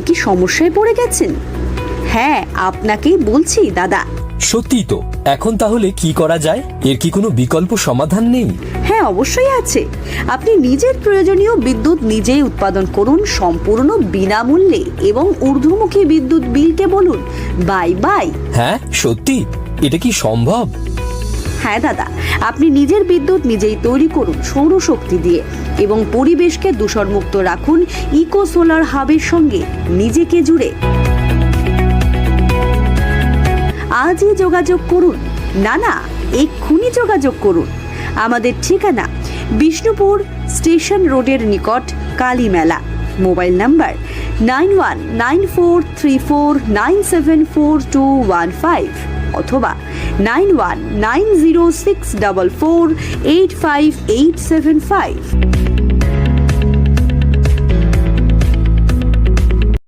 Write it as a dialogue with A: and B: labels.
A: কি সমস্যায় পড়ে গেছেন? হ্যাঁ, আপনাকেই বলছি দাদা।
B: সত্যি তো, এখন তাহলে কি করা যায়? এর কি কোনো বিকল্প সমাধান নেই?
A: হ্যাঁ, অবশ্যই আছে। আপনি নিজের প্রয়োজনীয় বিদ্যুৎ নিজেই উৎপাদন করুন সম্পূর্ণ বিনামূল্যে এবং ঊর্ধ্বমুখী বিদ্যুৎ বিলকে বলুন বাই বাই।
B: হ্যাঁ সত্যি, এটা কি সম্ভব?
A: হ্যাঁ দাদা, আপনি নিজের বিদ্যুৎ নিজেই তৈরি করুন সৌরশক্তি দিয়ে এবং পরিবেশকে দূষণমুক্ত রাখুন ইকো সোলার হাবের সঙ্গে নিজেকে জুড়ে। আজই যোগাযোগ করুন, না এক্ষুনি যোগাযোগ করুন। আমাদের ঠিকানা বিষ্ণুপুর স্টেশন রোডের নিকট কালীমেলা। মোবাইল নাম্বার 919434974215 অথবা 919064485875।